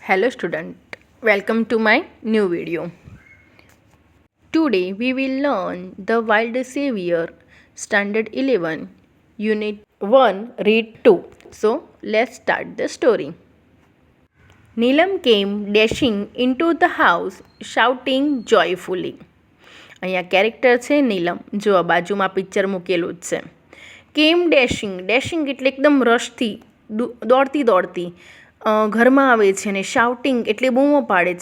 Hello student, welcome to my new video. Today we will learn The Wild Savior, Standard 11, Unit 1, Read 2. So let's start the story. Neelam came dashing into the house, shouting joyfully. અહીંયા character છે નીલમ. જો આ બાજુમાં picture મૂકેલું જ છે. કેમ dashing એટલે એકદમ રશથી દોડતી ઘરમાં આવે છે અને શાઉટિંગ એટલે બૂમો પાડે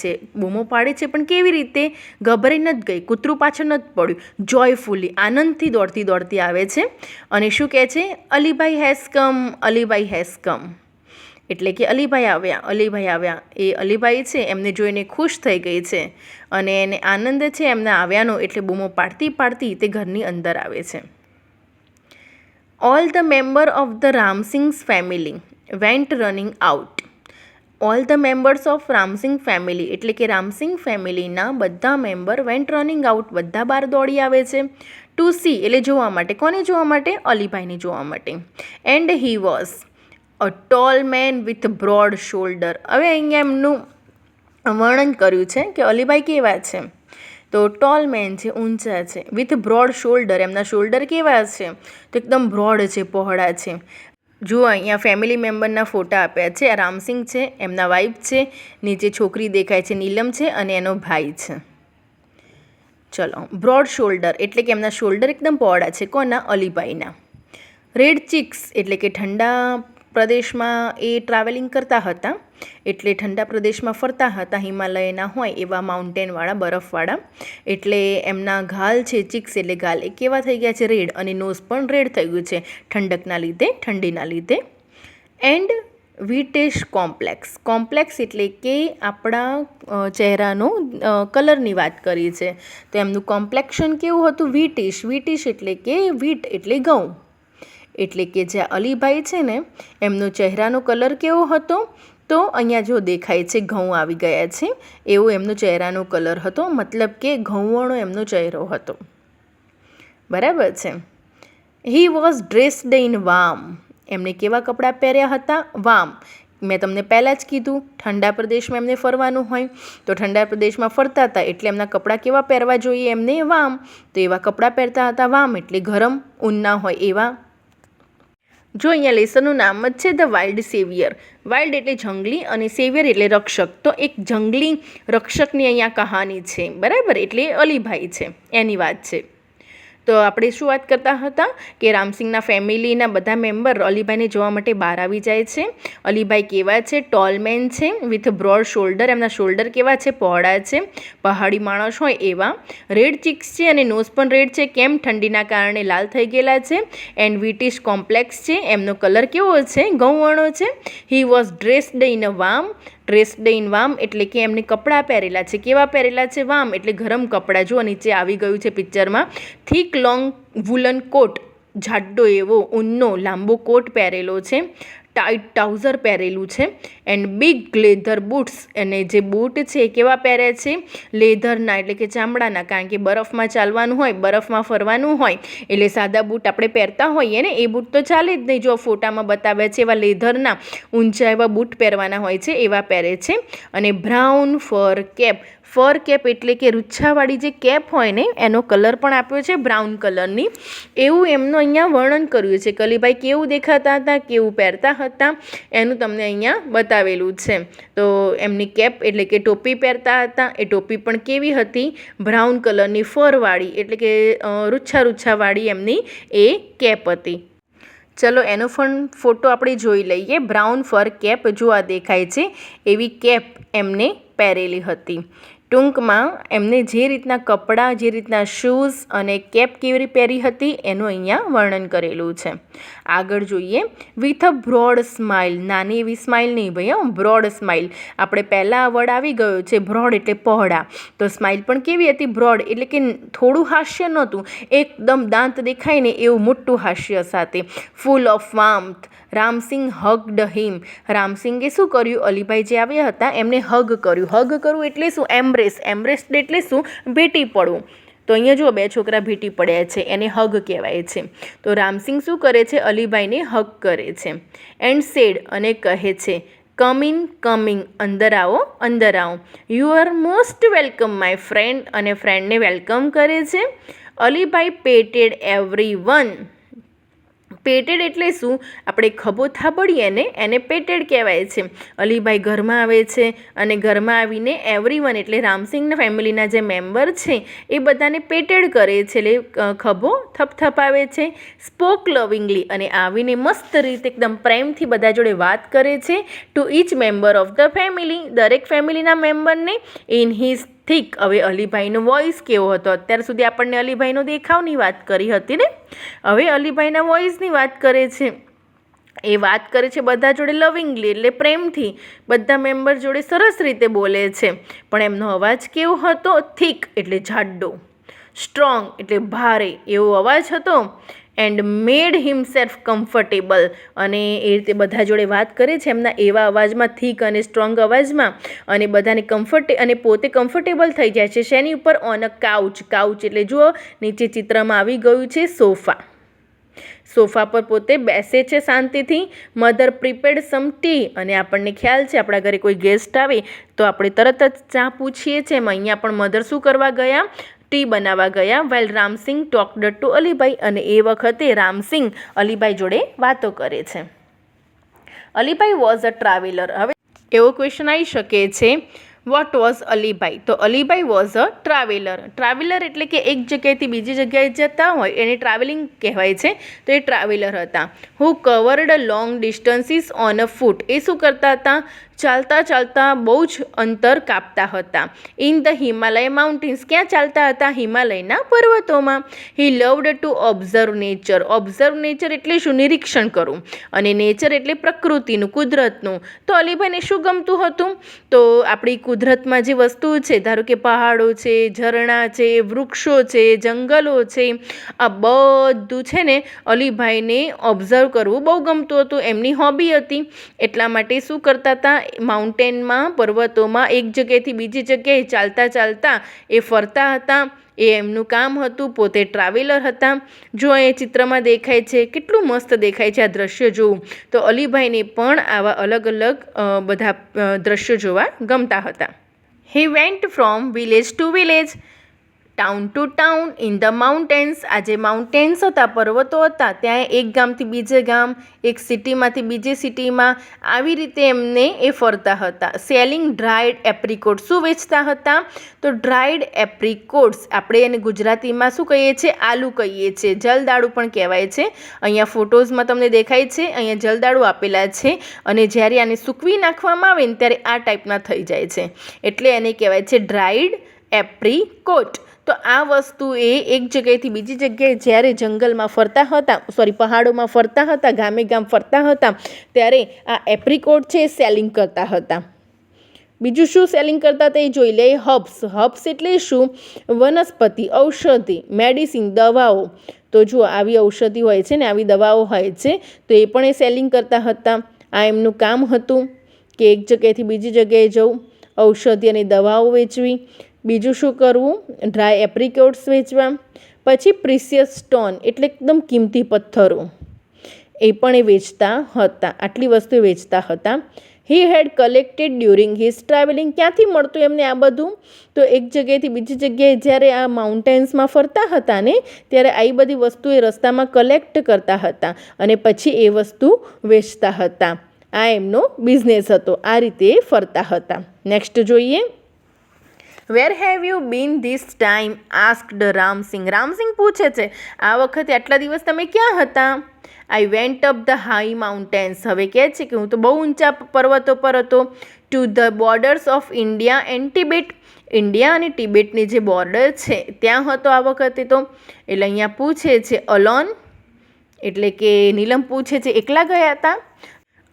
છે પણ કેવી રીતે? ગભરાઈ નથી ગઈ, કૂતરું પાછળ નથી પડ્યું, જોયફુલી આનંદથી દોડતી આવે છે અને શું કહે છે? અલીભાઈ હેઝ કમ એટલે કે અલીભાઈ આવ્યા. એ અલીભાઈ છે એમને જોઈને ખુશ થઈ ગઈ છે અને એને આનંદ છે એમના આવ્યાનો, એટલે બૂમો પાડતી તે ઘરની અંદર આવે છે. All the member of the Ramsingh's family went running out. All the members of Ramsingh family એટલે કે રામસિંગ ફેમિલીના બધા મેમ્બર વેન્ટ રનિંગ આઉટ, બધા બહાર દોડી આવે છે. ટુ સી એટલે જોવા માટે. કોને જોવા માટે? અલીભાઈને જોવા માટે. And he was a tall main with broad shoulder. હવે અહીંયા એમનું વર્ણન કર્યું છે કે અલીભાઈ કેવા છે? તો ટોલ મેન છે, ઊંચા છે. વિથ બ્રોડ શોલ્ડર, એમના શોલ્ડર કેવા છે? તો એકદમ બ્રોડ છે, પહોળા છે. જુઓ અહીંયા ફેમિલી મેમ્બરના ફોટા આપ્યા છે. આ રામસિંગ છે, એમના વાઈફ છે, નીચે છોકરી દેખાય છે નીલમ છે અને એનો ભાઈ છે. ચલો, બ્રોડ શોલ્ડર એટલે કે એમના શોલ્ડર એકદમ પહોળા છે. કોના? અલીભાઈના. રેડ ચીક્સ એટલે કે ઠંડા પ્રદેશમાં એ ટ્રાવેલિંગ કરતા હતા, એટલે ઠંડા પ્રદેશમાં ફરતા હતા. હિમાલયના હોય એવા માઉન્ટેનવાળા, બરફવાળા, એટલે એમના ગાલ છે, ચીક્સ એટલે ગાલ, એ કેવા થઈ ગયા છે? રેડ. અને નોઝ પણ રેડ થઈ ગયું છે ઠંડકના લીધે, ઠંડીના લીધે. એન્ડ વિટેશ કોમ્પ્લેક્સ એટલે કે આપણા ચહેરાનો કલરની વાત કરી છે. તો એમનું કોમ્પ્લેક્શન કેવું હતું? વિટિશ એટલે કે વીટ એટલે ઘઉં. એટલે કે જે અલીભાઈ છે ને એમનો ચહેરાનો કલર કેવો હતો? તો અહીંયા જો દેખાય છે ઘઉં આવી ગયા છે, એવો એમનો ચહેરાનો કલર હતો. મતલબ કે ઘઉંવણો એમનો ચહેરો હતો. બરાબર છે. He was dressed in warm. એમને કેવા કપડાં પહેર્યા હતા? વાર્મ. મેં તમને પહેલાં જ કીધું, ઠંડા પ્રદેશમાં એમને ફરવાનું હોય, તો ઠંડા પ્રદેશમાં ફરતા હતા એટલે એમના કપડાં કેવા પહેરવા જોઈએ? એમને વાર્મ. તો એવા કપડાં પહેરતા હતા. વાર્મ એટલે ગરમ, ઊનના હોય એવા. જો અહીંયા લેસનનું નામ જ છે ધ વાઇલ્ડ સેવિયર. વાઇલ્ડ એટલે જંગલી અને સેવિયર એટલે રક્ષક. તો એક જંગલી રક્ષકની અહીંયા કહાની છે. બરાબર, એટલે અલીભાઈ છે એની વાત છે. તો આપણે શું વાત કરતા હતા કે રામસિંગના ફેમિલીના બધા મેમ્બર અલીભાઈને જોવા માટે બહાર આવી જાય છે. અલીભાઈ કેવા છે? ટોલ મેન છે વિથ બ્રોડ શોલ્ડર. એમના શોલ્ડર કેવા છે? પહોળા છે, પહાડી માણસ હોય એવા. રેડ ચીક્સ છે અને નોઝ પણ રેડ છે. કેમ? ઠંડીના કારણે લાલ થઈ ગયેલા છે. એન્ડ વિટિશ કોમ્પ્લેક્સ છે, એમનો કલર કેવો છે? ઘઉંવણો છે. He was dressed in warm એટલે કે એમને કપડાં પહેરેલા છે. કેવા પહેરેલા છે? વાર્મ એટલે ગરમ કપડાં. જો નીચે આવી ગયું છે પિક્ચરમાં. થીક લોંગ વુલન કોટ, જાડો એવો ઊનનો લાંબો કોટ પહેરેલો છે. ટાઇટ ટ્રાઉઝર પહેરેલું છે. એન્ડ બિગ લેધર બૂટ્સ, અને જે બૂટ છે એ કેવા પહેરે છે? લેધરના એટલે કે ચામડાના. કારણ કે બરફમાં ચાલવાનું હોય, બરફમાં ફરવાનું હોય, એટલે સાદા બૂટ આપણે પહેરતા હોઈએ ને, એ બૂટ તો ચાલે જ નહીં. જો ફોટામાં બતાવ્યા છે એવા લેધરના ઊંચા એવા બૂટ પહેરવાના હોય છે, એવા પહેરે છે. અને બ્રાઉન ફર કેપ એટલે કે રૂચ્છાવાળી જે કેપ હોય ને એનો કલર પણ આપ્યો છે બ્રાઉન કલરની. એવું એમનું અહીંયા વર્ણન કર્યું છે. કલીભાઈ કેવું દેખાતા હતા, કેવું પહેરતા હતા, એનું તમને અહીંયા બતાવેલું છે. તો એમની કેપ એટલે કે ટોપી પહેરતા હતા. એ ટોપી પણ કેવી હતી? બ્રાઉન કલરની ફરવાળી એટલે કે રૂચ્છાવાળી એમની એ કેપ હતી. ચલો એનો પણ ફોટો આપણે જોઈ લઈએ. બ્રાઉન ફર કેપ જો આ દેખાય છે એવી કેપ એમને પહેરેલી હતી. ટૂંકમાં એમને જે રીતના કપડાં, જે રીતના શૂઝ અને કેપ કેવી રીતે પહેરી હતી એનું અહીંયા વર્ણન કરેલું છે. આગળ જોઈએ. With a broad smile. નાની એવી સ્માઇલ નહીં ભાઈ, બ્રોડ સ્માઇલ. આપણે પહેલાં વર્ડ આવી ગયો છે બ્રોડ એટલે પહોળા. તો સ્માઇલ પણ કેવી હતી? બ્રોડ એટલે કે થોડું હાસ્ય નહોતું, એકદમ દાંત દેખાય ને એવું મોટું હાસ્ય સાથે. Full of વાર્મથ. રામસિંગ હગ્ડ હિમ. રામસિંગે શું કર્યું? અલીભાઈ જે આવ્યા હતા એમને હગ કર્યું. હગ કરવું એટલે શું? એમ્બ્રેસ એટલે શું? ભેટી પડવું. તો અહીંયા જુઓ, બે છોકરા ભેટી પડ્યા છે, એને હગ કહેવાય છે. તો રામસિંગ શું કરે છે? અલીભાઈને હગ કરે છે. એન્ડ સેડ અને કહે છે કમિંગ અંદર આવો. You are most welcome my friend, અને ફ્રેન્ડને વેલકમ કરે છે. અલીભાઈ પેટેડ એવરીવન. પેટેડ એટલે શું? આપણે ખભો થાબડીએ ને એને પેટેડ કહેવાય છે. અલીભાઈ ઘરમાં આવે છે અને ઘરમાં આવીને એવરીવન એટલે રામસિંગના ફેમિલીના જે મેમ્બર છે એ બધાને પેટેડ કરે છે, એટલે ખભો થપથપાવે છે. સ્પોક લવિંગલી, અને આવીને મસ્ત રીતે એકદમ પ્રેમથી બધા જોડે વાત કરે છે. To each member of the family, દરેક ફેમિલીના મેમ્બરને. In his thick. હવે અલીભાઈનો વોઇસ કેવો હતો? અત્યાર સુધી આપણને અલીભાઈનો દેખાવની વાત કરી હતી ને, હવે અલીભાઈના વોઇસની વાત કરે છે. એ વાત કરે છે બધા જોડે લવિંગલી એટલે પ્રેમથી, બધા મેમ્બર જોડે સરસ રીતે બોલે છે. પણ એમનો અવાજ કેવો હતો? થીક એટલે જાડો, સ્ટ્રોંગ એટલે ભારે એવો અવાજ હતો. એન્ડ મેડ હિમસેલ્ફ કમ્ફર્ટેબલ, અને એ રીતે બધા જોડે વાત કરે છે એમના એવા અવાજમાં, થીક અને સ્ટ્રોંગ અવાજમાં, અને બધાને અને પોતે કમ્ફર્ટેબલ થઈ જાય છે. શેની ઉપર? On a couch. એટલે જુઓ નીચે ચિત્રમાં આવી ગયું છે સોફા પર પોતે બેસે છે શાંતિથી. મધર પ્રિપેર્ડ સમ ટી, અને આપણને ખ્યાલ છે આપણા ઘરે કોઈ ગેસ્ટ આવે તો આપણે તરત જ ચા પૂછીએ છીએ. અહીંયા પણ મધર શું કરવા ગયા? ટી બનાવવા ગયા. વેલ રામસિંગ ટોકડ ટુ અલીભાઈ, અને એ વખતે રામસિંગ અલીભાઈ જોડે વાતો કરે છે. Alibhai was a traveller. હવે એવો ક્વેશ્ચન આવી શકે છે, વોટ વોઝ અલીભાઈ? તો અલીભાઈ વોઝ અ ટ્રાવેલર એટલે કે એક જગ્યાએથી બીજી જગ્યાએ જતા હોય એને ટ્રાવેલિંગ કહેવાય છે. તો એ ટ્રાવેલર હતા. હુ covered long distances on a ફૂટ. એ શું કરતા હતા? ચાલતા બહુ જ અંતર કાપતા હતા. In the Himalaya mountains. ક્યાં ચાલતા હતા? હિમાલયના પર્વતોમાં. હી લવડ ટુ ઓબ્ઝર્વ નેચર એટલે શું? નિરીક્ષણ કરવું. અને નેચર એટલે પ્રકૃતિનું, કુદરતનું. તો અલીભાઈને શું ગમતું હતું? તો આપણી કુદરતમાં જે વસ્તુઓ છે, ધારો કે પહાડો છે, ઝરણા છે, વૃક્ષો છે, જંગલો છે, આ બધું છે ને અલીભાઈને ઓબ્ઝર્વ કરવું બહુ ગમતું હતું. એમની હોબી હતી. એટલા માટે શું કરતા હતા? માઉન્ટેનમાં, પર્વતોમાં એક જગ્યાએથી બીજી જગ્યાએ ચાલતા એ ફરતા હતા. એ એમનું કામ હતું. પોતે ટ્રાવેલર હતા. જો એ ચિત્રમાં દેખાય છે, કેટલું મસ્ત દેખાય છે આ દ્રશ્ય જોવું. તો અલીભાઈને પણ આવા અલગ અલગ બધા દ્રશ્યો જોવા ગમતા હતા. He went from village to village, town to town, in the mountains. આ જે માઉન્ટેન્સ હતા, પર્વતો હતા, ત્યાં એક ગામથી બીજે ગામ, એક સિટીમાંથી બીજી સિટીમાં, આવી રીતે એમને એ ફરતા હતા. Selling dried apricot. શું વેચતા હતા? તો ડ્રાઈડ એપ્રિકોટ્સ, આપણે એને ગુજરાતીમાં શું કહીએ છીએ? આલુ કહીએ છીએ. જલદાળુ પણ કહેવાય છે. અહીંયા ફોટોઝમાં તમને દેખાય છે, અહીંયા જલદાળુ આપેલા છે, અને જ્યારે આને સૂકવી નાખવામાં આવે ને ત્યારે આ ટાઈપના થઈ જાય છે, એટલે એને કહેવાય છે ડ્રાઈડ એપ્રિકોટ. તો આ વસ્તુ એ એક જગ્યાએથી બીજી જગ્યાએ જ્યારે જંગલમાં ફરતા હતા, પહાડોમાં ફરતા હતા, ગામે ગામ ફરતા હતા, ત્યારે આ એપ્રિકોટ છે એ સેલિંગ કરતા હતા. બીજું શું સેલિંગ કરતા હતા એ જોઈ લે. હર્બ્સ એટલે શું? વનસ્પતિ, ઔષધિ, મેડિસિન, દવાઓ. તો જુઓ આવી ઔષધિ હોય છે ને, આવી દવાઓ હોય છે, તો એ પણ એ સેલિંગ કરતા હતા. આ એમનું કામ હતું કે એક જગ્યાએથી બીજી જગ્યાએ જવું, ઔષધિ અને દવાઓ વેચવી. બીજું શું કરવું? ડ્રાય એપ્રિકોટ્સ વેચવા. પછી પ્રિસિયસ સ્ટોન એટલે એકદમ કિંમતી પથ્થરો, એ પણ એ વેચતા હતા. આટલી વસ્તુ વેચતા હતા. હી હેડ કલેક્ટેડ ડ્યુરિંગ હિઝ ટ્રાવેલિંગ. ક્યાંથી મળતું એમને આ બધું? તો એક જગ્યાએથી બીજી જગ્યાએ જ્યારે આ માઉન્ટેન્સમાં ફરતા હતા ને, ત્યારે આવી બધી વસ્તુ એ રસ્તામાં કલેક્ટ કરતા હતા અને પછી એ વસ્તુ વેચતા હતા. આ એમનો બિઝનેસ હતો. આ રીતે ફરતા હતા. નેક્સ્ટ જોઈએ. Where have you been this time? Asked Ramsingh. Ramsingh પૂછે છે, આ વખતે આટલા દિવસ તમે ક્યાં હતા? I went up the high mountains. હવે કહે છે કે હું તો બહુ ઊંચા પર્વતો પર હતો. To the borders of India and Tibet. India અને ટિબેટની જે બોર્ડર છે ત્યાં હતો આ વખતે તો. એટલે અહીંયા પૂછે છે અલોન, એટલે કે નીલમ પૂછે છે એકલા ગયા હતા?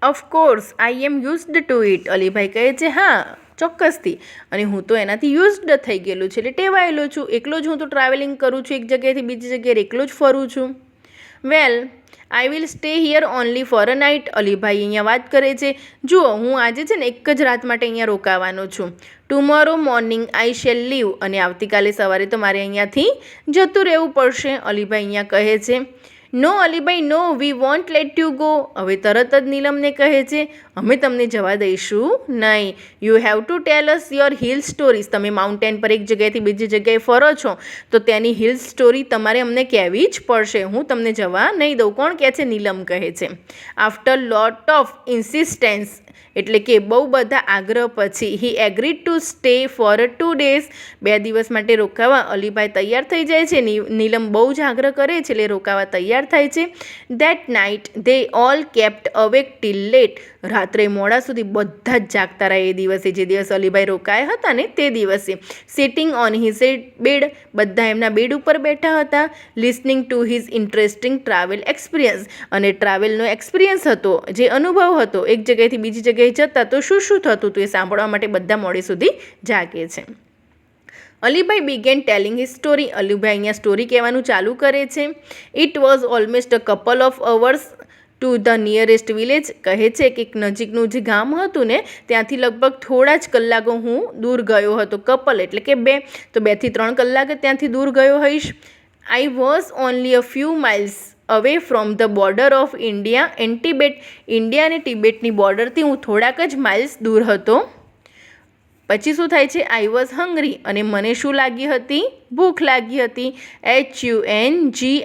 Of course I am used to it. Alibhai કહે છે હા ચોક્કસથી, અને હું તો એનાથી યુઝડ થઈ ગયેલું છે, એટલે ટેવાયેલો છું. એકલો જ હું તો ટ્રાવેલિંગ કરું છું, એક જગ્યાએથી બીજી જગ્યાએ એકલો જ ફરું છું. Well I will stay here only for a night. Alibhai અહીંયા વાત કરે છે, જુઓ હું આજે છે ને એક જ રાત માટે અહીંયા રોકાવાનો છું. Tomorrow morning I shall leave. અને આવતીકાલે સવારે તો મારે અહીંયાથી જતું રહેવું પડશે. અલીભાઈ અહીંયા કહે છે no Alibhai no, we won't let you go. હવે તરત જ નીલમને કહે છે અમે તમને જવા દઈશું નહીં. You have to tell us your hill stories. તમે માઉન્ટેન પર એક જગ્યાએથી બીજી જગ્યાએ ફરો છો તો તેની હિલ સ્ટોરી તમારે અમને કહેવી જ પડશે. હું તમને જવા નહીં દઉં. કોણ કહે છે? નીલમ કહે છે. આફ્ટર લોટ ઓફ ઇન્સિસ્ટન્સ, એટલે કે બહુ બધા આગ્રહ પછી, he agreed to stay for 2 days. 2 દિવસ માટે રોકાવા અલીભાઈ તૈયાર થઈ જાય છે. નીલમ બહુ જ આગ્રહ કરે છે એટલે રોકાવા તૈયાર થાય છે. That night they all kept awake till late. રાત્રે મોડા સુધી બધા જ જાગતા રહ્યા એ દિવસે, જે દિવસ અલીભાઈ રોકાયા હતા ને તે દિવસે. સિટિંગ ઓન હિઝ બેડ, બધા એમના બેડ ઉપર બેઠા હતા. Listening to his interesting travel experience, અને ટ્રાવેલનો એક્સપિરિયન્સ હતો, જે અનુભવ હતો એક જગ્યાએથી બીજી જગ્યાએ જતા તો શું શું થતું હતું એ સાંભળવા માટે બધા મોડે સુધી જાગે છે. Alibhai began telling his story. Alibhai અહીંયા સ્ટોરી કહેવાનું ચાલુ કરે છે. It was almost a couple of hours to the nearest village. કહે છે કે નજીકનું જે ગામ હતું ને ત્યાંથી લગભગ થોડા જ કલાકો હું દૂર ગયો હતો. કપલ એટલે કે 2, તો 2 થી 3 કલાક ત્યાંથી દૂર ગયો હોઈશ. I was only a few miles away from the border of India and Tibet. India અને ટિબેટની બોર્ડરથી હું થોડાક જ માઇલ્સ દૂર હતો. પછી શું થાય છે? આઈ વોઝ હંગ્રી, અને મને શું લાગી હતી? ભૂખ લાગી હતી. HUNGRY,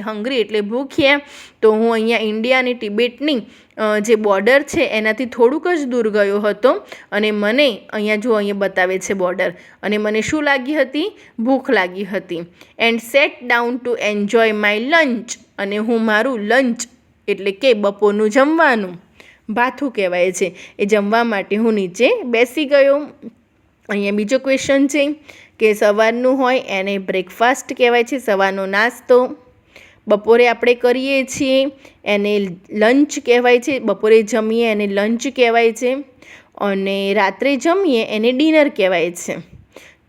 હંગ્રી એટલે ભૂખ્યા. તો હું અહીંયા ઇન્ડિયા અને ટિબેટની જે બોર્ડર છે એનાથી થોડુંક જ દૂર ગયો હતો, અને મને અહીંયા બતાવે છે બોર્ડર, અને મને શું લાગી હતી? ભૂખ લાગી હતી. And set down to enjoy my lunch, અને હું મારું લંચ એટલે કે બપોરનું જમવાનું, ભાથું કહેવાય છે, એ જમવા માટે હું નીચે બેસી ગયો. અહીંયા બીજો ક્વેશ્ચન છે કે સવારનું હોય એને બ્રેકફાસ્ટ કહેવાય છે, સવારનો નાસ્તો. બપોરે આપણે કરીએ છીએ એને લંચ કહેવાય છે, બપોરે જમીએ એને લંચ કહેવાય છે, અને રાત્રે જમીએ એને ડિનર કહેવાય છે.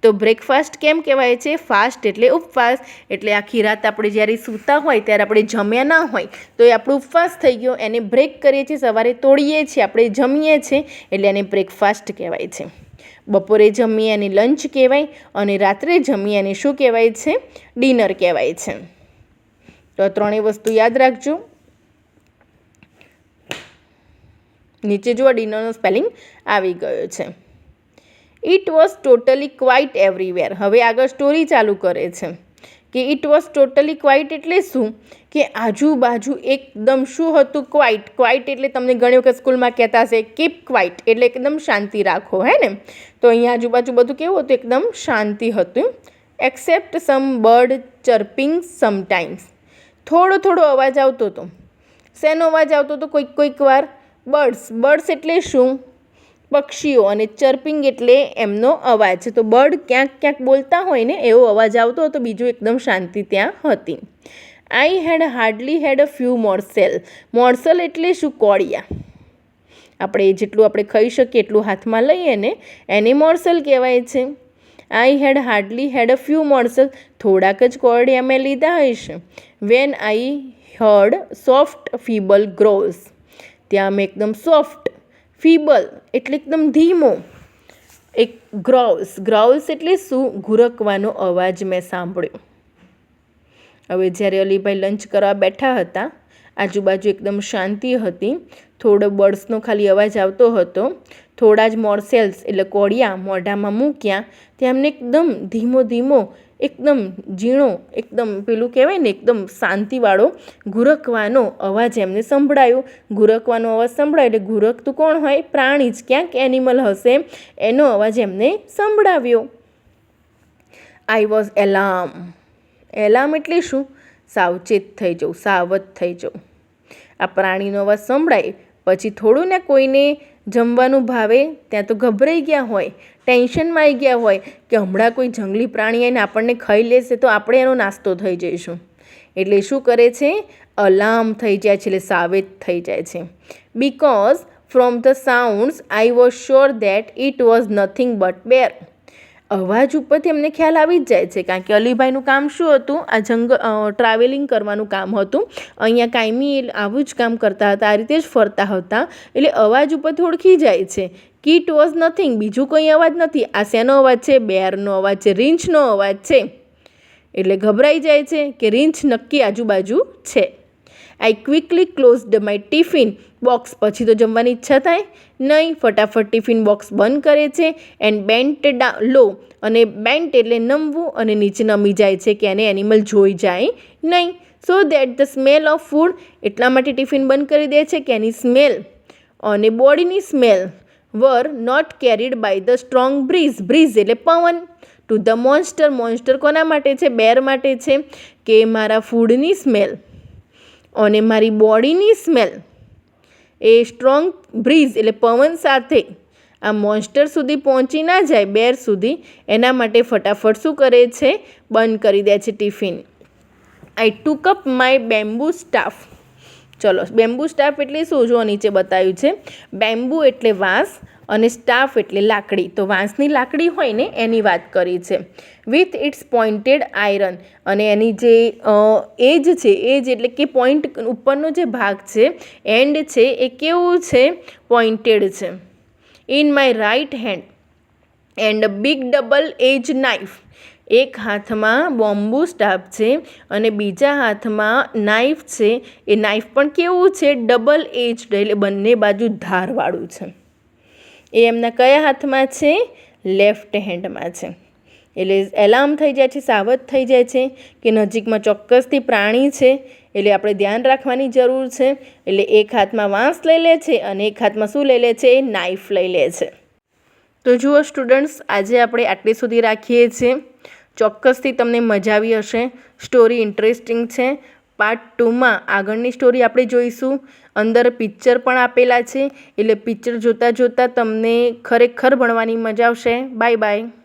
તો બ્રેકફાસ્ટ કેમ કહેવાય છે? ફાસ્ટ એટલે ઉપવાસ, એટલે આખી રાત આપણે જ્યારે સૂતા હોય ત્યારે આપણે જમ્યા ના હોય તો એ આપણો ઉપવાસ થઈ ગયો. એને બ્રેક કરીએ છીએ, સવારે તોડીએ છીએ, આપણે જમીએ છીએ, એટલે એને બ્રેકફાસ્ટ કહેવાય છે. બપોરે જમીએ એને લંચ કહેવાય, અને રાત્રે જમીએ એને શું કહેવાય છે? ડિનર કહેવાય છે. તો 3 વસ્તુ યાદ રાખજો. નીચે જુઓ, ડિનરનો સ્પેલિંગ આવી ગયો છે. It was totally quite everywhere. હવે આગળ સ્ટોરી ચાલુ કરે છે કે ઇટ વોઝ ટોટલી ક્વાઇટ એટલે શું? કે આજુબાજુ એકદમ શું હતું? ક્વાઇટ. ક્વાઇટ એટલે તમને ઘણી વખત સ્કૂલમાં કહેતા હશે કીપ ક્વાઇટ એટલે એકદમ શાંતિ રાખો, હે ને? તો અહીંયા આજુબાજુ બધું કેવું હતું? એકદમ શાંતિ હતું. એક્સેપ્ટ સમ બર્ડ ચર્પિંગ સમટાઈમ્સ. થોડો અવાજ આવતો હતો. શેનો અવાજ આવતો હતો? કોઈક વાર બર્ડ્સ એટલે શું? પક્ષીઓ, અને ચર્પિંગ એટલે એમનો અવાજ. તો બર્ડ ક્યાંક બોલતા હોય ને એવો અવાજ આવતો હતો. બીજું એકદમ શાંતિ ત્યાં હતી. આઈ had hardly had a few મોર્સેલ. મોર્સલ એટલે શું? કોળિયા. આપણે જેટલું આપણે ખાઈ શકીએ એટલું હાથમાં લઈએ ને એને મોર્સલ કહેવાય છે. I had hardly had a few morsel. થોડાક જ કોળિયા મેં લીધા હશે. When I heard soft feeble growls. ત્યાં મેં એકદમ સોફ્ટ, ફીબલ એટલે એકદમ ધીમો, એક ગ્રોવ્સ એટલે શું? ઘુરકવાનો અવાજ મેં સાંભળ્યો. હવે જ્યારે અલીભાઈ લંચ કરવા બેઠા હતા, આજુબાજુ એકદમ શાંતિ હતી. થોડો બર્ડ્સનો ખાલી અવાજ આવતો હતો. થોડા જ મોર્સેલ્સ એટલે કોળિયા મોઢામાં મૂક્યા. ત્યાં એમને એકદમ ધીમો એકદમ ઝીણો, એકદમ પેલું કહેવાય ને એકદમ શાંતિવાળો ઘુરકવાનો અવાજ એમને સંભળાયો. ઘુરકવાનો અવાજ સંભળાયો એટલે ઘુરકતું કોણ હોય? પ્રાણી જ, ક્યાંક એનિમલ હશે, એનો અવાજ એમને સંભળાવ્યો. I was alarm. એલાર્મ એટલે શું? સાવચેત થઈ જવું, સાવધ થઈ જવું. આ પ્રાણીનો અવાજ સંભળાય પછી થોડું ને કોઈને જમવાનું ભાવે ત્યાં તો ગભરાઈ ગયા હોય, ટેન્શનમાં આવી ગયા હોય કે હમણાં કોઈ જંગલી પ્રાણી આવીને આપણને ખાઈ લેશે તો આપણે એનો નાસ્તો થઈ જઈશું. એટલે શું કરે છે? અલાર્મ થઈ જાય છે, એટલે સાવધ થઈ જાય છે. Because from the sounds I was sure that it was nothing but bear. અવાજ ઉપરથી એમને ખ્યાલ આવી જ જાય છે, કારણ કે અલીભાઈનું કામ શું હતું? આ ટ્રાવેલિંગ કરવાનું કામ હતું. અહીંયા કાયમી આવું જ કામ કરતા હતા, આ રીતે જ ફરતા હતા, એટલે અવાજ ઉપરથી ઓળખી જાય છે કે ઇટ વોઝ નથિંગ, બીજું કંઈ અવાજ નથી. આ શેનો અવાજ છે? બેરનો અવાજ છે, રીંછનો અવાજ છે. એટલે ગભરાઈ જાય છે કે રીંછ નક્કી આજુબાજુ છે. I quickly closed my tiffin box. પછી તો જમવાની ઈચ્છા થાય નહીં. ફટાફટ ટિફિન બોક્સ બંધ કરે છે. એન્ડ બેન્ટ લો, અને બેન્ટ એટલે નમવું, અને નીચે નમી જાય છે કે એને એનિમલ જોઈ જાય નહીં. So that the smell of food, એટલા માટે ટિફિન બંધ કરી દે છે કે એની સ્મેલ અને બોડીની smell were not carried by the strong breeze. Breeze એટલે પવન. To the monster. મોન્સ્ટર કોના માટે છે? બેર માટે છે. કે મારા ફૂડની સ્મેલ અને મારી બોડીની સ્મેલ એ સ્ટ્રોંગ બ્રીઝ એટલે પવન સાથે આ મોન્સ્ટર સુધી પહોંચી ના જાય, બેર સુધી, એના માટે ફટાફટ શું કરે છે? બંધ કરી દે છે tiffin. I took up my bamboo staff. ચલો, બેમ્બુ સ્ટાફ એટલે શું? જો નીચે બતાવ્યું છે. બેમ્બુ એટલે વાંસ અને સ્ટાફ એટલે લાકડી. તો વાંસની લાકડી હોય ને એની વાત કરી છે. વિથ ઇટ્સ પોઇન્ટેડ આયરન, અને એની જે એજ છે, એજ એટલે કે પોઈન્ટ ઉપરનો જે ભાગ છે, એન્ડ છે, એ કેવું છે? પોઇન્ટેડ છે. In my right hand and big double edge knife. એક હાથમાં બોમ્બુ સ્ટાફ છે અને બીજા હાથમાં નાઇફ છે. એ નાઇફ પણ કેવું છે? ડબલ એજ્ડ એટલે બંને બાજુ ધારવાળું છે. એ એમના કયા હાથમાં છે? લેફ્ટ હેન્ડમાં છે. એટલે એલાર્મ થઈ જાય છે, સાવધ થઈ જાય છે કે નજીકમાં ચોક્કસથી પ્રાણી છે, એટલે આપણે ધ્યાન રાખવાની જરૂર છે. એટલે એક હાથમાં વાંસ લઈ લે છે અને એક હાથમાં શું લઈ લે છે? નાઇફ લઈ લે છે. તો જુઓ સ્ટુડન્ટ્સ, આજે આપણે આટલી સુધી રાખીએ છીએ. ચોક્કસથી તમને મજા આવી હશે. સ્ટોરી ઇન્ટરેસ્ટિંગ છે. પાર્ટ 2માં આગળની સ્ટોરી આપણે જોઈશું. અંદર પિક્ચર પણ આપેલા છે, એટલે પિક્ચર જોતાં જોતાં તમને ખરેખર ભણવાની મજા આવશે. Bye bye.